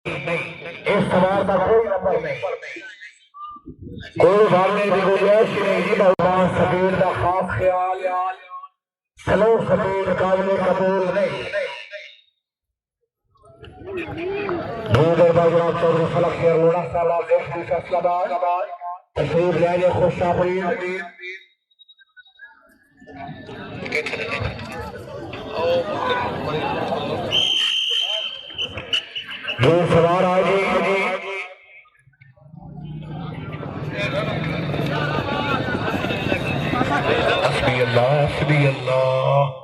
इस सवार का कोई नंबर नहीं, कोई भागने की गुंजाइश नहीं जी। भगवान सबीर का खास ख्याल सलो सबीर काबिल कबूल नहीं। जनाब चौधरी फलक लोड़ा साहब फैसलाबाद तशरीफ ले आइए, खुश आमदीद। जो सवार आएगी हस्बी अल्लाह हस्बी अल्लाह।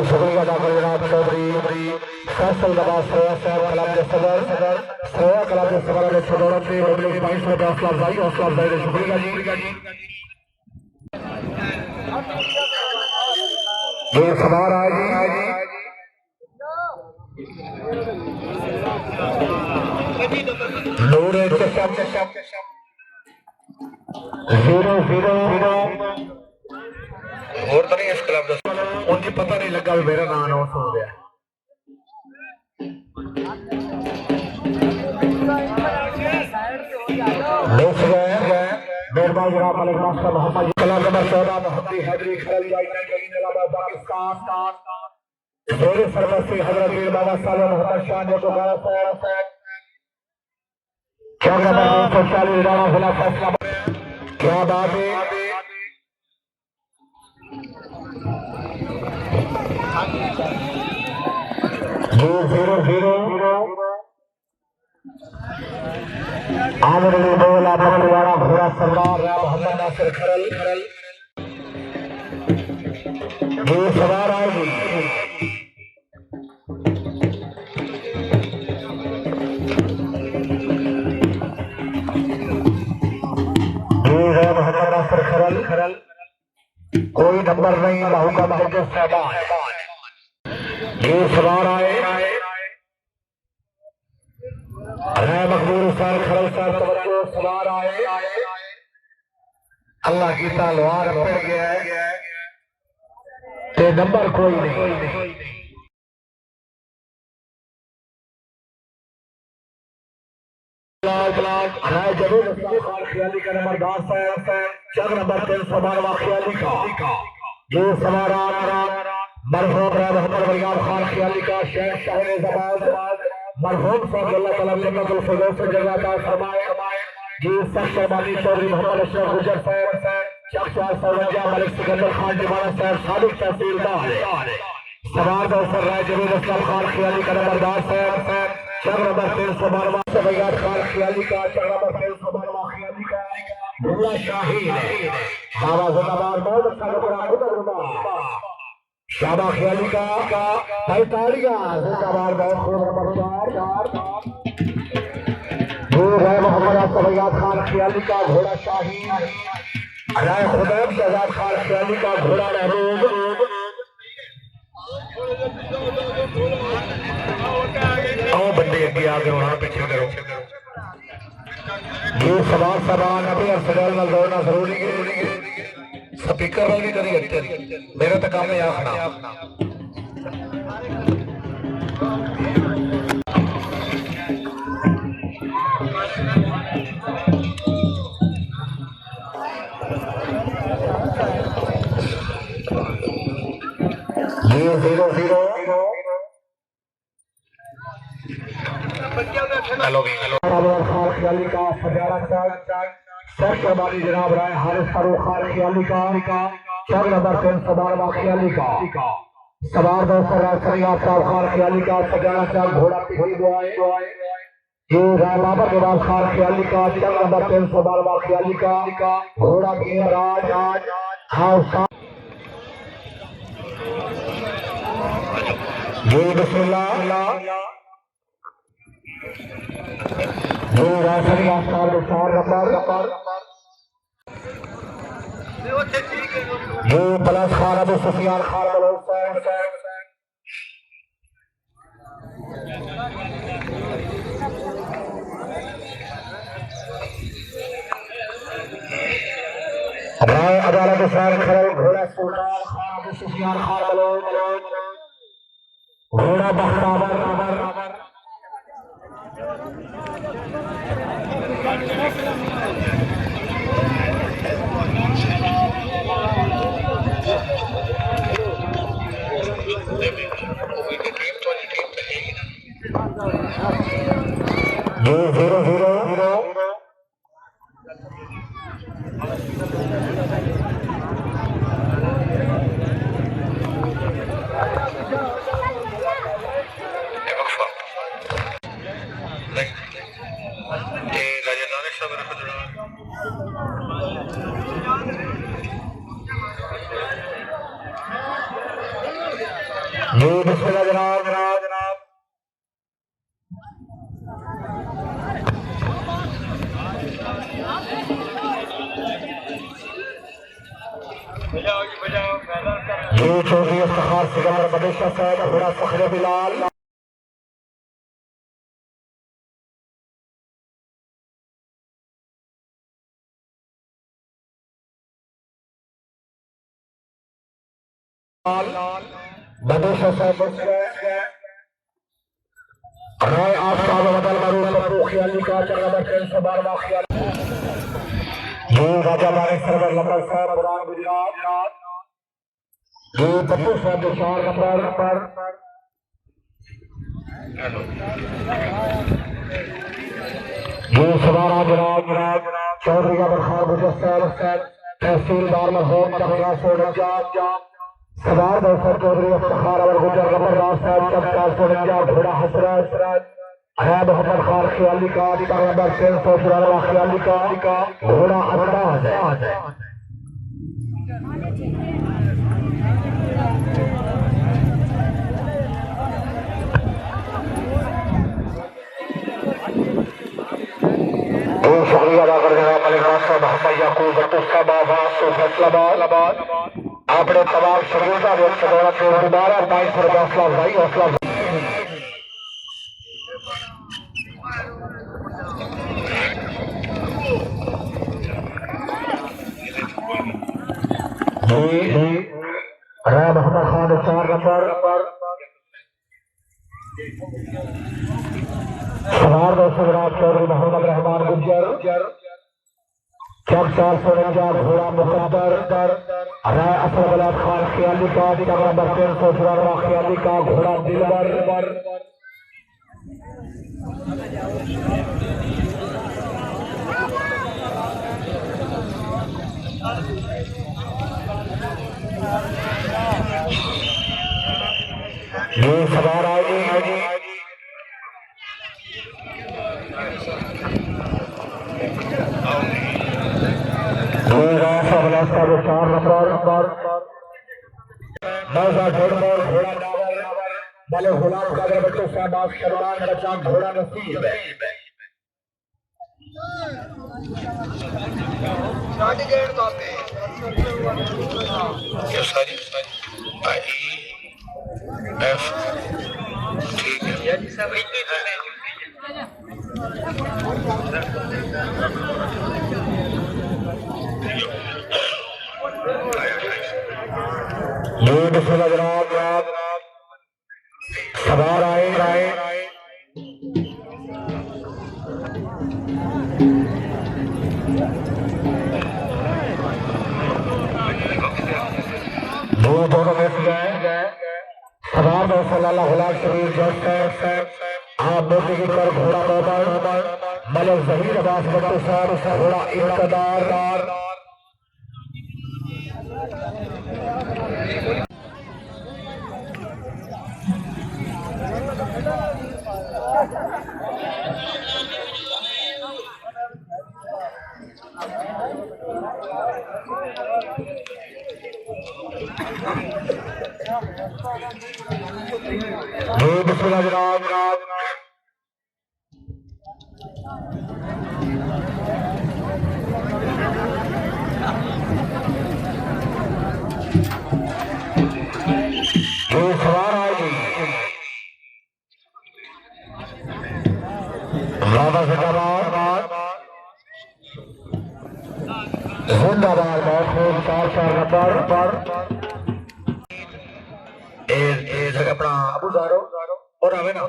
शुक्रिया अदा कर जनाब चौधरी फैसल नवाज श्रेया साहब क्लब के सदर श्रेया क्लब के सदर ने छोड़ों से 22 में हौसला अफजाई ने शुक्रिया जी। ये सवार आएगी नूरे चशम 0-0 और तो नहीं इस क्लब उनकी पता नहीं लगा भी मेरा नाम आउट हो गया। मेहरबान जनाब Malik master Mohammad club number 14 Mohammadi Haidari Kharal Pakistan मेरे सरपंच हजरत पीर बाबा साले मोहम्मद शाह ने तो गाना क्या नंबर 240 राणा जिला फैसला। क्या बात है 0-0 आमिर अली बोला बकरवाड़ा घोड़ा सरदार मोहम्मद नासिर खरल ये सवार आएगी मोहम्मद नासिर खरल कोई नंबर नहीं बाहुका साहबान। ये सवार आए मकबूल सर खरल सर तवज्जो सवार आए अल्लाह की तलवार पड़ गया है ते नंबर कोई नहीं। जरूर ख्याली का नंबर 10 है चक नंबर 312 ख्याली का जो सवार मरहूम मोहम्मद बलियाम खान ख्याली का शेख शाहिर जमात मरहूम साहब अल्लाह ताला जन्नतुल फिरदौस से जगह अता फरमाए। जी शहबानी चौधरी मोहम्मद अशरफ गुजर साहब शख्स सौरजा मलिक सिकंदर खान दीवाना साहब साबिक तहसीलदार सवार दौसर राय जमील असलम खान ख्याली का नंबर 10 है चक नंबर 312 सवैयाद खान ख्याली का चक नंबर 312 ख्याली का भुल्ला शाही बाबा जिंदाबाद बहुत अच्छा लगा शाबा ख्याली का तालियां जिंदाबाद बहुत खूब नंबर 4 है मोहम्मद सवैयाद खान ख्याली का घोड़ा शाही राय खुदैब शहजाद खान ख्याली का घोड़ा महबूब आओ बंदे अगे आगे होना पीछे करो। ये सवार सवाल अभी अफसर में दौड़ना जरूरी है स्पीकर वाली करी अच्छे मेरा तो काम है आखना ये 0-0 हेलो ख्याली का फजारा शहबानी जनाब राय हारिस फारूक खान ख्याली का चक नंबर 312 ख्याली का सवार दौसर राजसरियाब साहब खान ख्याली का सजाना चाक घोड़ा पिछली दुआएं ये राय बाबर निवास खान ख्याली का चक नंबर 312 ख्याली का घोड़ा राज जी बिस्मिल्लाह जो राजसरियाब साहब जो प्लस खान अबू सुफियान खान राय अदालत हुसैन खरल घोड़ा सुल्तान खान अबू सुफियान खान बलोच घोड़ा बख्तावर ये 0-0 जी बिस्मिल्लाह जनाब जनाब जनाब जी चौधरी इफ्तिखार सिकंदर बदेशा साहब घोड़ा फखरे बिलाल बदेशा साहब राय आफ्ताब बदल मरूफ ख्याली का नंबर 312 ख्याली जी राजा बारे सरवर लंबर साहब पुरान गुजरात जी 32 नंबर जी सवारा जनाब चौधरी अबर खान गुजर साहब तहसीलदार मरहूम चकरा सोडा सवार दौसर चौधरी इफ्तिखार अबर गुजर नंबरदार साहब चकरा सोडा घोड़ा हसरत है मोहम्मद खान ख्याली का नंबर 394 ख्याली का घोड़ा अंदाज है शुक्रिया अदा कर मोहम्मद याकूब फैसलाबाद आपने तमाम शरीका दोबारा 22 हौसला मोहम्मद खान 4 नंबर सवार दौसराज चौधरी मोहम्मद रहमान गुजर चक 449 घोड़ा मुकद्दर राय असद बलाद खान ख्याली का नंबर 394 ख्याली का घोड़ा दिलबर ये सवार आएगी का 4 नंबर नौजा ढोलमोर घोड़ा डावर बले गुलाम कादर बच्चों शाहबाज शरमान बच्चा घोड़ा नसीब है एफ ठीक है ये बिस्मिल्लाह जनाब सवार आए दोनों में गए सवार में शरीफ आप मोदी की कर घोड़ा मलिक जहीर अब्बास बट्टू साहब घोड़ा इक़्तिदार बिस्मिल्लाह जनाब सवार आएगी जिंदाबाद चार चार नंबर अपना अबू जारो और आवे ना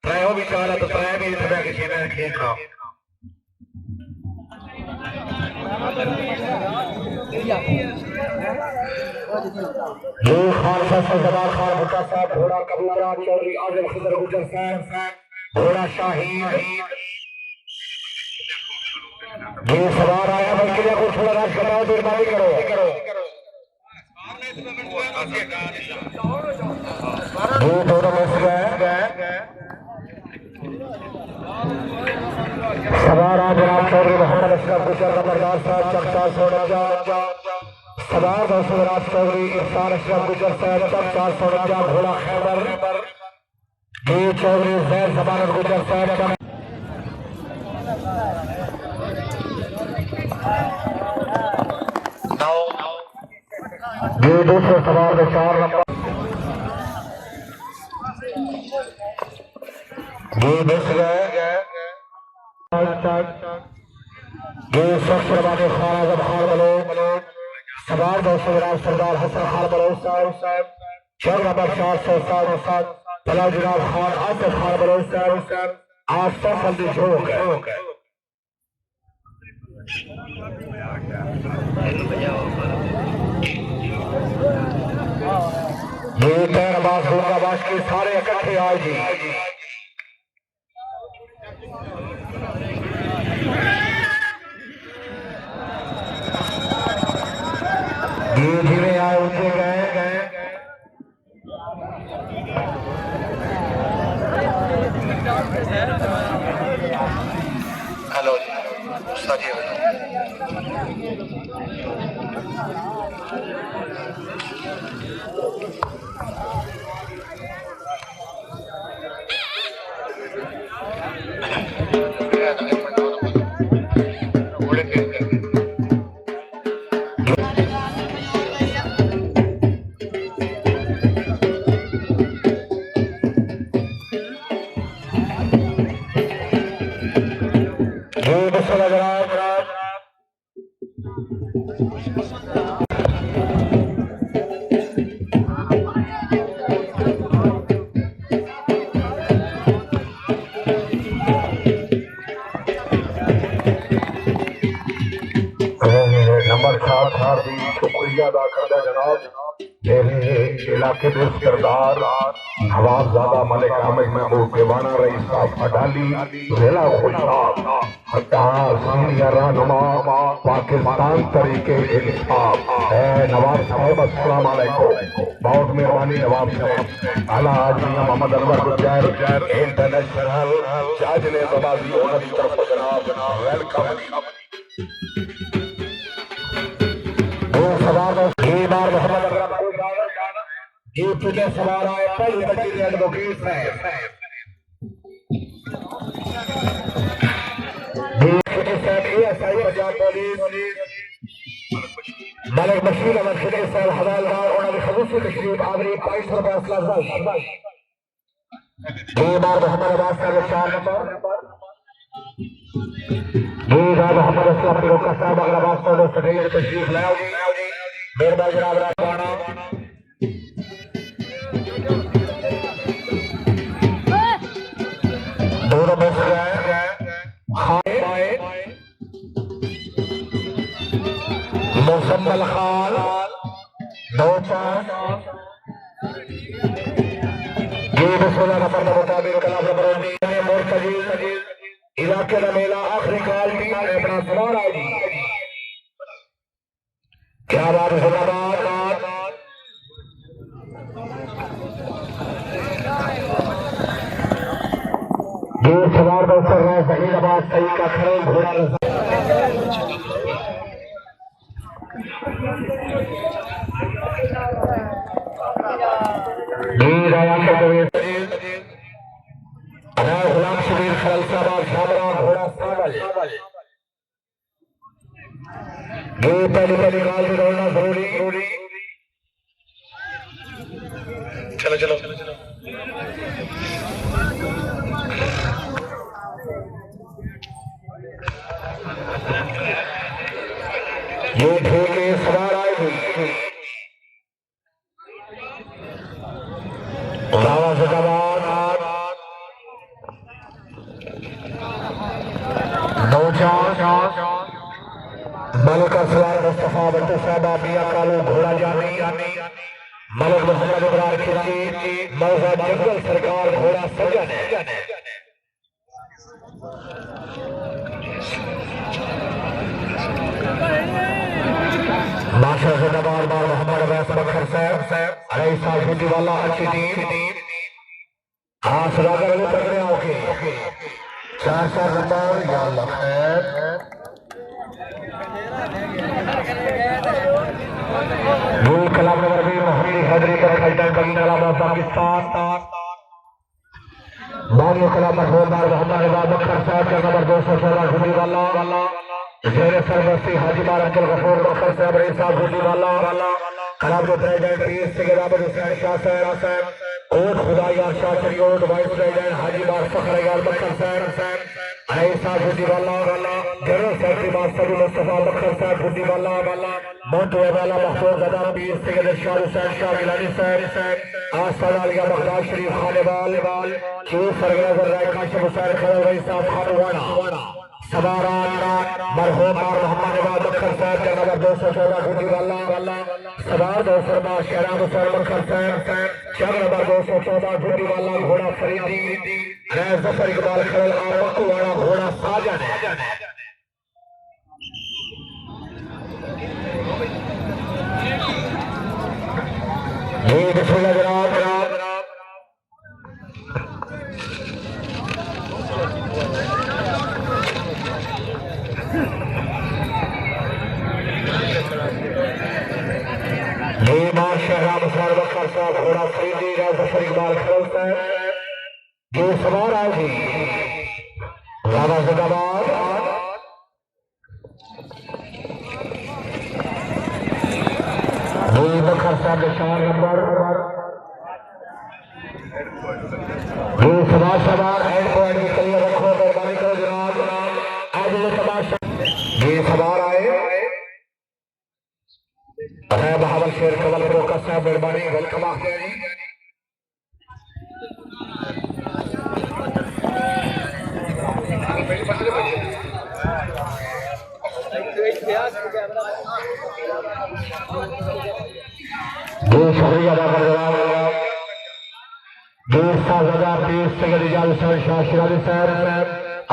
त्रै भी चाल तो त्रै भी थोड़ा के छेना खेल खा ये खालसा सरदार खान भुट्टा साहब घोड़ा कबूतरा चौधरी आजम खिदर गुजर साहब घोड़ा शाहीन ये सवार आया बल्कि को थोड़ा राज कराओ मेहरबानी करो ये दोनों बस गए सवार जनाब चौधरी मोहम्मद अशरफ गुजर नंबरदार साहब चकचा सोनजा सवार दौसराज चौधरी इरफान अशरफ गुजर साहब चकचा सोनजा घोड़ा खैबर ये चौधरी जैद जमानत गुजर साहब ये दूसरे सवार में 4 नंबर ये बस गए ये शख्स खान आजम खान बलोच सवार दौसराज सरदार हसन खान बलोच साहब 4 नंबर 407 तला जनाब खान आसिफ खान बलोच साहब 800 फल्दी झोंक ये तैरबाज होगाबाज के सारे इकट्ठे आए जी धीरे धीरे आए उठे गए हेलो जी नंबर 7 शुक्रिया अदा करदा जनाब मेरे इलाके के सरदार नवाबजादा मलिक अहमद महबूब के बाना रईस साहब अडाली जिला खुशाब सीनियर रहनुमा पाकिस्तान तरीके इंसाफ है नवाब साहब अस्सलाम वालेकुम बहुत मेहरबानी नवाब साहब आला हाजी मोहम्मद अनवर गुजर इंटरनेशनल जज ने बबाजी उनकी तरफ जनाब वेलकम ये बार मोहम्मद अकरम ये पिछले सवार आए पहली बच्ची एडवोकेट मलिक बशीर अहमद खिदर साहब हवालदार उन्होंने खसूसी तशरीफ आवरी 22 रुपए असला ये बार मोहम्मद अब्बास साहब 4 नंबर ये बार मोहम्मद असलम फिरोका साहब अग्रवाल साहब सदैव तशरीफ लाओ मेहरबान जनाब राना दोनों बस गए मुसम्मल खान 2-4 ये बसोला नंबर का मुताबिक कलाम नंबर मोर्तजी इलाके का मेला आखिरी काल टीम ने अपना सवार आई जी क्या बात है ये सवार दौसर है जहीराबाद सही का खड़े घोड़ा गुलाम शबीर खलसाबाद शामरा घोड़ा सावल ये पहली काल में दौड़ना जरूरी चलो ये ठेके जिंदाबाद नौजवान मलिक असलर मुस्तफा बट्टू साहब मियां कालू घोड़ा जानी मलिक मोहम्मद इब्रार खिलजी मौजा जंगल सरकार घोड़ा सजन बादशाह जिंदाबाद बार मोहम्मद अवैस बकर साहब अरे साल छुट्टी वाला अच्छी टीम हाँ सदागर अली तगड़े ओके 4 नंबर या अल्लाह खैर दूर कलाम नंबर 20 मोहम्मद हैदरी का खैदर बंगाला पाकिस्तान बानी कलाम मरहूमदार मोहम्मद अवैस बकर साहब का नंबर 216 छुट्टी वाला शेर सरबस्ती हाजी बार अब्दुल गफूर बकर साहब रेसा गुडी वाला कलाम के प्रेसिडेंट पीएस सिकंदर हुसैन शाह साहब कोट खुदा यार शाह चरियोट वाइस प्रेसिडेंट हाजी बार फखर यार बकर साहब रेसा गुडी वाला जनरल सेक्रेटरी बादशाह मुस्तफा बकर साहब गुडी वाला मोटो वाला महफूज अदा पीएस सिकंदर शाह हुसैन शाह गिलानी साहब आस्था अलिया बगदाद शरीफ खानेवाल चीफ सरगना राय काशिफ हुसैन खलल रईस साहब खानवाड़ा सवारा मरहूम मोहम्मद अवैस बकर साहब का नंबर 214 गुडी वाला सवार 212 शहराब हुसैन बकर साहब चक नंबर 214 गुडी वाला घोड़ा फरीदी जफर इकबाल खलल और मक्कूवाड़ा घोड़ा साजन ये बिस्मिल्लाह जनाब ये बार शहराब हुसैन बकर साहब घोड़ा फरीदी जफर इकबाल खलल साहब ये सवार आए जी राणा जिंदाबाद बकर साहब 4 नंबर ये सवार एंड पॉइंट में क्लियर रखो मेहरबानी करो जनाब आज ये तमाशा ये सवार आए बहावल शेर कवल रोका साहब मेहरबानी वेलकम आखिर शुक्रिया अदा कर शाह शिराजी साहब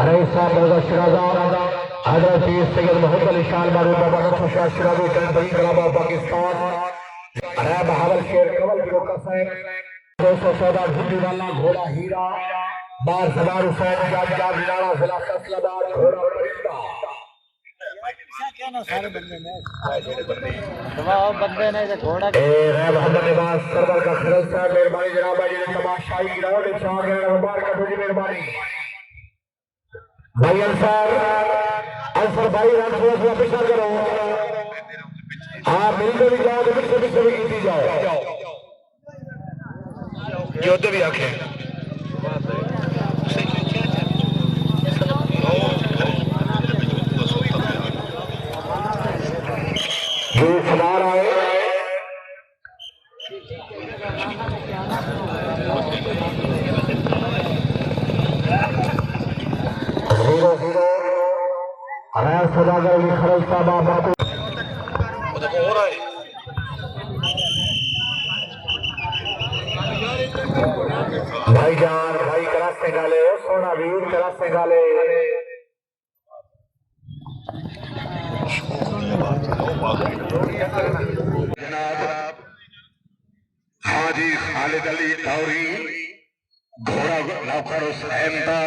अरई साहब मौजा शिराजाद हजरत पीर सैयद मोहम्मद अली शाह मारूफ बाबा शाह शिराजी बड़ी कलाबा पाकिस्तान अरे बहावल शेर कवल रोका साहब 214 गुड्डी वाला घोड़ा हीरा बार सवार हुसैन जाजा बिलाड़ा जिला फैसलाबाद घोड़ा परिंदा सारे बंदे ने घोड़ा मोहम्मद निवास सरवर का खरल साहब मेहरबानी जनाब जी ने तमाशाई गिराओ ने चाह गया मुबारक तुझी मेहरबानी भाई अंसर भाई थोड़ा पीछा करो हाँ मिलते भी जाओ तो पीछे भी कीती जाओ योद्धा भी आखे जो सवार आए सौदागर खरल साहब भाईजान भाई करा से गाले सोना वीर करा से गाले जनाब हाजी खालिद अली दौरी घोड़ा नौकर हुसैन का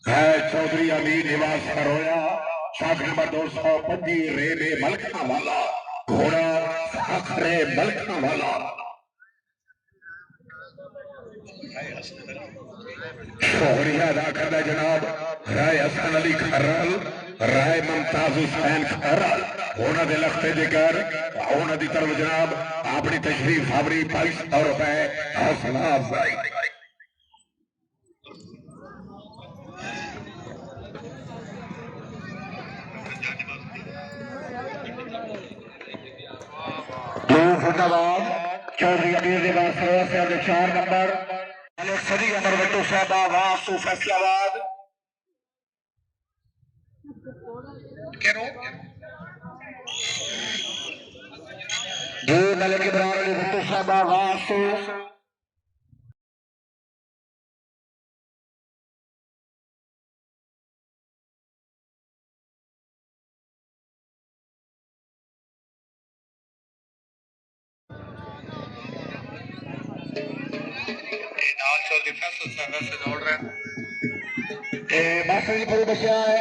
है चौधरी अली निवास करोया शाख नंबर 225 रेबे मलखा वाला घोड़ा फखरे मलखा वाला शोहरिया अदा करना जनाब राय हसन अली खरल राय मुमताज हुसैन खरल होना दे लगते जिगर होना दी तरफ जनाब अपनी तशरीफ आवरी 2200 रुपए हौसला अफजाई जिंदाबाद चौधरी अमीर रिवाज सरोवर से 4 नंबर सदी अमर बट्टू साहबा वासु फैसलाबाद जी मलिक इमरान अली बट्टू साहबा वासु चौधरी फैसल साहब से दौड़ रहे हैं मास्टर जी पूरे बच्चा है